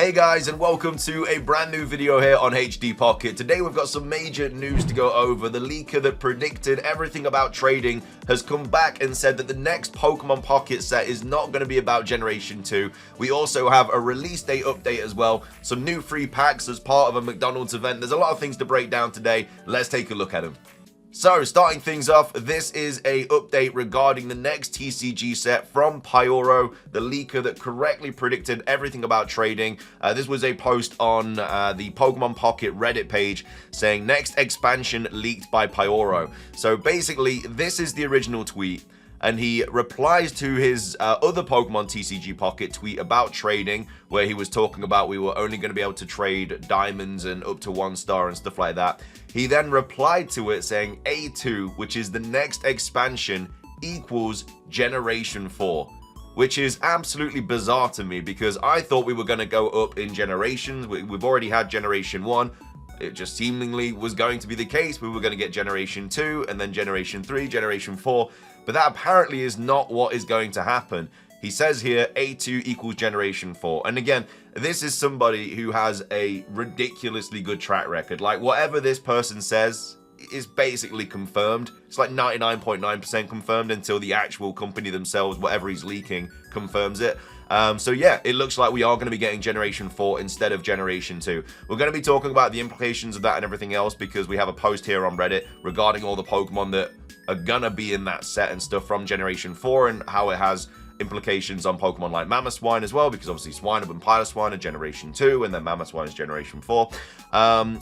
Hey guys, and welcome to a brand new video here on HD Pocket. Today we've got some major news to go over. The leaker that predicted everything about trading has come back and said that the next Pokemon Pocket set is not going to be about Generation 2. We also have a release date update as well, some new free packs as part of a McDonald's event. There's a lot of things to break down today. Let's take a look at them. So, starting things off, this is a update regarding the next TCG set from Pyoro, the leaker that correctly predicted everything about trading. This was a post on the Pokemon Pocket Reddit page saying next expansion leaked by Pyoro. So basically, this is the original tweet. And he replies to his other Pokemon TCG Pocket tweet about trading, where he was talking about we were only going to be able to trade diamonds and up to 1 star and stuff like that. He then replied to it saying A2, which is the next expansion, equals Generation 4. Which is absolutely bizarre to me because I thought we were going to go up in generations. We've already had Generation 1. It just seemingly was going to be the case. We were going to get Generation 2 and then Generation 3, Generation 4. But that apparently is not what is going to happen. He says here A2 equals Generation 4. And again, this is somebody who has a ridiculously good track record. Like, whatever this person says is basically confirmed. It's like 99.9% confirmed until the actual company themselves, whatever he's leaking, confirms it. So yeah, it looks like we are going to be getting Generation 4 instead of Generation 2. We're going to be talking about the implications of that and everything else because we have a post here on Reddit regarding all the Pokemon that are going to be in that set and stuff from Generation 4 and how it has implications on Pokemon like Mamoswine as well, because obviously Swinub and Piloswine are Generation 2 and then Mamoswine is Generation 4.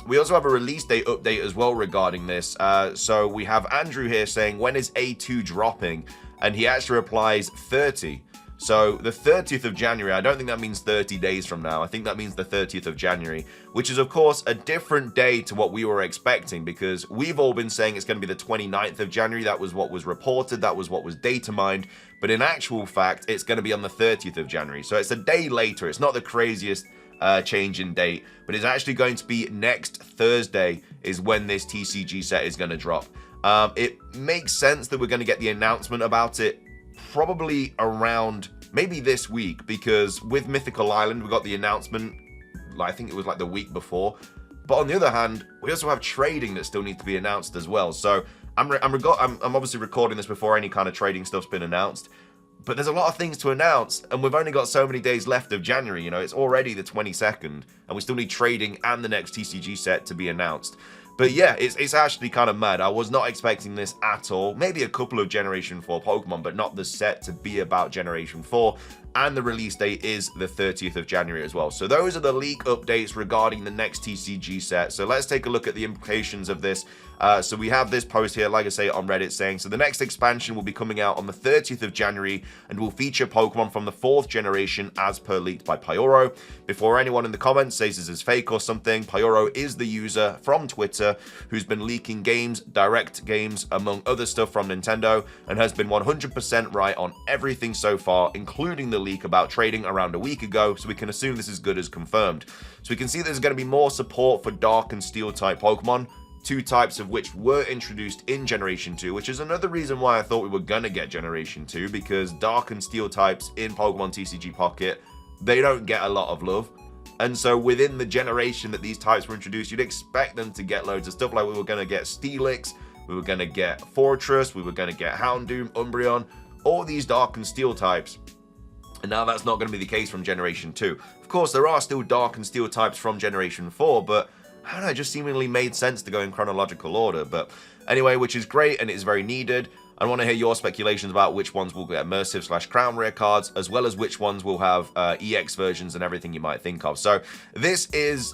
We also have a release date update as well regarding this. So we have Andrew here saying, when is A2 dropping? And he actually replies 30. So the 30th of January, I don't think that means 30 days from now. I think that means the 30th of January, which is of course a different day to what we were expecting because we've all been saying it's going to be the 29th of January. That was what was reported. That was what was data mined. But in actual fact, it's going to be on the 30th of January. So it's a day later. It's not the craziest change in date, but it's actually going to be next Thursday is when this TCG set is going to drop. It makes sense that we're going to get the announcement about it probably around maybe this week, because with Mythical Island we got the announcement, I think it was like the week before. But on the other hand, we also have trading that still needs to be announced as well. So I'm obviously recording this before any kind of trading stuff's been announced. But there's a lot of things to announce, and we've only got so many days left of January. You know, it's already the 22nd, and we still need trading and the next TCG set to be announced. But yeah, it's actually kind of mad. I was not expecting this at all. Maybe a couple of Generation 4 Pokemon, but not the set to be about Generation 4. And the release date is the 30th of January as well. So those are the leak updates regarding the next TCG set. So let's take a look at the implications of this. So we have this post here, like I say, on Reddit saying, so the next expansion will be coming out on the 30th of January and will feature Pokemon from the 4th generation as per leaked by Pyoro. Before anyone in the comments says this is fake or something, Pyoro is the user from Twitter who's been leaking games, direct games, among other stuff from Nintendo, and has been 100% right on everything so far, including the leak about trading around a week ago, so we can assume this is good as confirmed. So we can see there's going to be more support for Dark and Steel type Pokemon, 2 types of which were introduced in Generation 2, which is another reason why I thought we were going to get Generation 2, because Dark and Steel types in Pokemon TCG Pocket, they don't get a lot of love. And so within the generation that these types were introduced, you'd expect them to get loads of stuff. Like we were going to get Steelix, we were going to get Fortress, we were going to get Houndoom, Umbreon, all these Dark and Steel types. And now that's not going to be the case from Generation 2. Of course, there are still Dark and Steel types from Generation 4, but I don't know, it just seemingly made sense to go in chronological order. But anyway, which is great and is very needed. I want to hear your speculations about which ones will get immersive / crown rare cards, as well as which ones will have EX versions and everything you might think of. So this is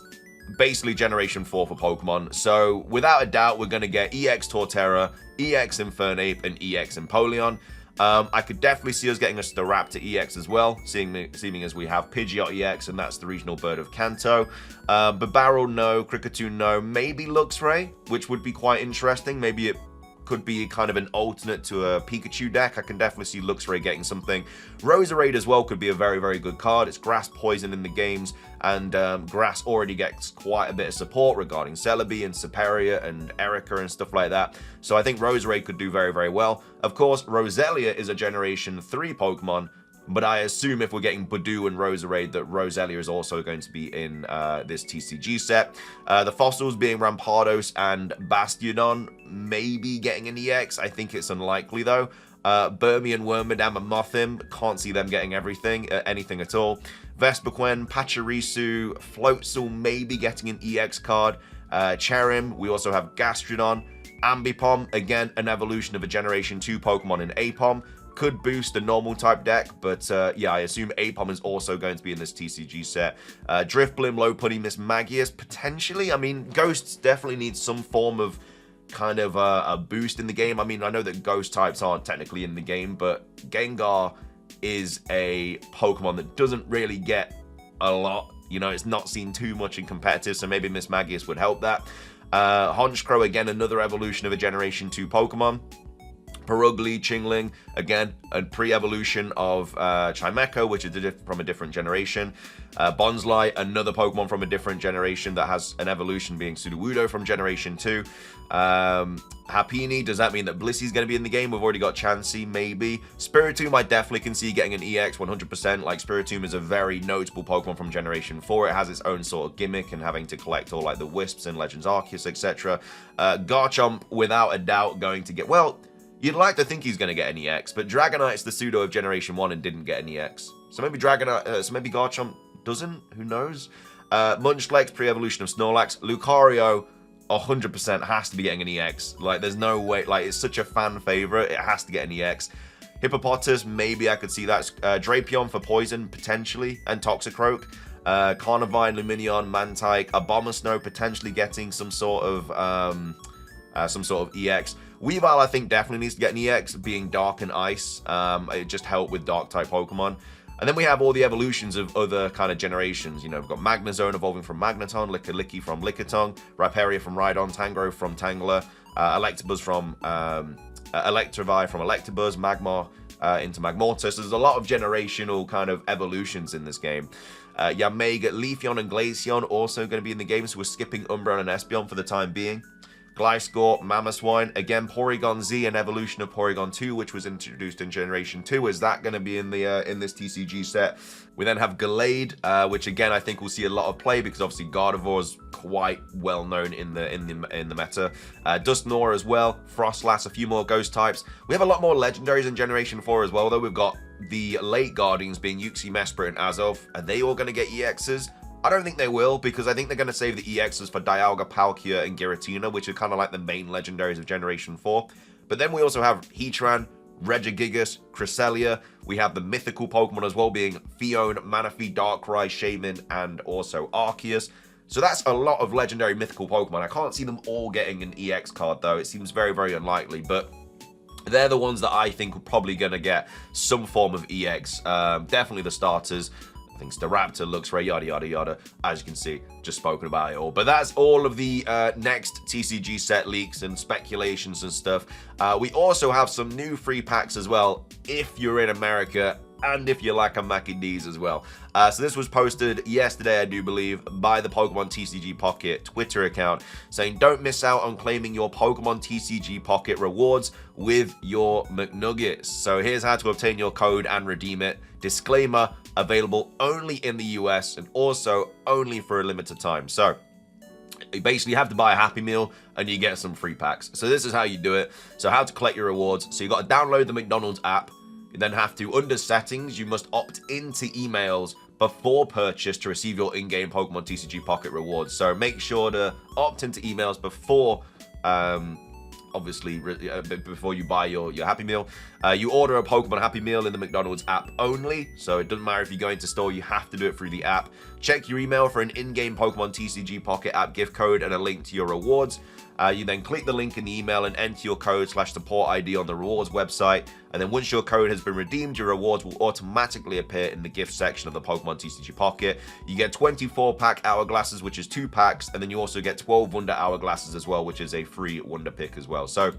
basically Generation 4 for Pokemon. So without a doubt, we're going to get EX Torterra, EX Infernape, and EX Empoleon. I could definitely see us getting a Staraptor EX as well, seeming as we have Pidgeot EX, and that's the regional bird of Kanto. Barbarrel, no. Kricketune, no. Maybe Luxray, which would be quite interesting. Maybe it could be kind of an alternate to a Pikachu deck. I can definitely see Luxray getting something. Roserade as well could be a very, very good card. It's grass poison in the games, and grass already gets quite a bit of support regarding Celebi and Serperior and Erica and stuff like that. So I think Roserade could do very, very well. Of course, Roselia is a Generation 3 Pokemon but I assume if we're getting Budu and Roserade, that Roselia is also going to be in this TCG set. The fossils being Rampardos and Bastiodon, maybe getting an EX. I think it's unlikely though. Burmy and Wormadam and Mothim, can't see them getting anything at all. Vespiquen, Pachirisu, Floatzel maybe getting an EX card. Cherim, we also have Gastrodon. Ambipom, again, an evolution of a Generation 2 Pokemon in Apom. Could boost the normal type deck, but yeah, I assume Apom is also going to be in this TCG set. Drifblim, Lopunny, Miss Magius, potentially. I mean, Ghosts definitely need some form of kind of a boost in the game. I mean, I know that Ghost types aren't technically in the game, but Gengar is a Pokemon that doesn't really get a lot. You know, it's not seen too much in competitive, so maybe Miss Magius would help that. Honchkrow, again, another evolution of a Generation 2 Pokemon. Purugly, Chingling, again, a pre-evolution of Chimecho, which is from a different generation. Bonsly, another Pokemon from a different generation that has an evolution being Sudowoodo from Generation 2. Happiny, does that mean that Blissy's going to be in the game? We've already got Chansey, maybe. Spiritomb, I definitely can see getting an EX 100%. Like, Spiritomb is a very notable Pokemon from Generation 4. It has its own sort of gimmick and having to collect all, like, the Wisps in Legends Arceus, etc. Garchomp, without a doubt, going to get... Well, you'd like to think he's going to get an EX, but Dragonite's the pseudo of Generation 1 and didn't get an EX. So maybe maybe Garchomp doesn't? Who knows? Munchlax, pre-evolution of Snorlax. Lucario, 100% has to be getting an EX. Like, there's no way. Like, it's such a fan favorite. It has to get an EX. Hippopotas, maybe I could see that. Drapion for poison, potentially. And Toxicroak. Carnivine, Lumineon, Mantike. Abomasnow, potentially getting some sort of EX. Weavile, I think, definitely needs to get an EX, being Dark and Ice. It just helped with Dark-type Pokemon. And then we have all the evolutions of other kind of generations. You know, we've got Magnezone evolving from Magneton, Lickilicky from Lickitung, Rhyperior from Rhydon, Tangrowth from Tangler, Electabuzz from Electivire from Electabuzz, Magmar into Magmortar. So there's a lot of generational kind of evolutions in this game. Yamega, Leafeon, and Glaceon also going to be in the game, so we're skipping Umbreon and Espeon for the time being. Gliscor, Mamoswine, again, Porygon Z, an evolution of Porygon 2, which was introduced in Generation 2. Is that going to be in this TCG set? We then have Gallade, which again I think we'll see a lot of play because obviously Gardevoir is quite well known in the meta. Dusknoir as well, Frostlass, a few more Ghost types. We have a lot more Legendaries in Generation 4 as well, though. We've got the late Guardians being Uxie, Mesprit, and Azov. Are they all going to get EXs? I don't think they will, because I think they're going to save the EXs for Dialga, Palkia, and Giratina, which are kind of like the main legendaries of Generation 4. But then we also have Heatran, Regigigas, Cresselia. We have the mythical Pokemon as well, being Fione, Manaphy, Darkrai, Shaman, and also Arceus. So that's a lot of legendary mythical Pokemon. I can't see them all getting an EX card, though. It seems very, very unlikely, but they're the ones that I think are probably going to get some form of EX. Definitely the starters. I think Staraptor, Luxray, yada, yada, yada. As you can see, just spoken about it all. But that's all of the next TCG set leaks and speculations and stuff. We also have some new free packs as well, if you're in America and if you like a Mackie D's as well. So this was posted yesterday, I do believe, by the Pokemon TCG Pocket Twitter account, saying don't miss out on claiming your Pokemon TCG Pocket rewards with your McNuggets. So here's how to obtain your code and redeem it. Disclaimer, available only in the US and also only for a limited time. So you basically have to buy a Happy Meal and you get some free packs. So this is how you do it. So how to collect your rewards. So you got to download the McDonald's app. You then have to, under settings, you must opt into emails before purchase to receive your in-game Pokemon TCG Pocket rewards. So make sure to opt into emails before, obviously, before you buy your Happy Meal. You order a Pokemon Happy Meal in the McDonald's app only. So it doesn't matter if you go into store, you have to do it through the app. Check your email for an in-game Pokemon TCG Pocket app gift code and a link to your rewards. You then click the link in the email and enter your code /support ID on the rewards website. And then once your code has been redeemed, your rewards will automatically appear in the gift section of the Pokemon TCG Pocket. You get 24 pack hourglasses, which is 2 packs. And then you also get 12 Wonder hourglasses as well, which is a free Wonder pick as well. So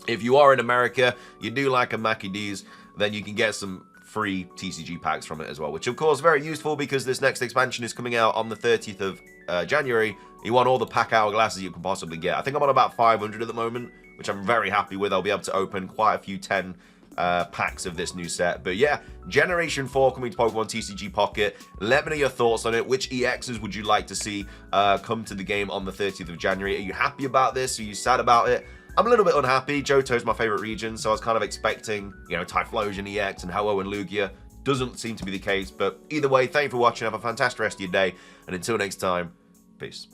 if you are in America, you do like a Mackie D's, then you can get some free TCG packs from it as well, which of course very useful because this next expansion is coming out on the 30th of January. You want all the pack hourglasses you can possibly get. I think I'm on about 500 at the moment, which I'm very happy with. I'll be able to open quite a few 10 packs of this new set. But yeah, Generation 4 coming to Pokemon TCG Pocket. Let me know your thoughts on it. Which EXs would you like to see come to the game on the 30th of January? Are you happy about this? Are you sad about it? I'm a little bit unhappy. Johto is my favorite region, so I was kind of expecting, you know, Typhlosion EX and Ho-Oh and Lugia. Doesn't seem to be the case, but either way, thank you for watching. Have a fantastic rest of your day, and until next time, peace.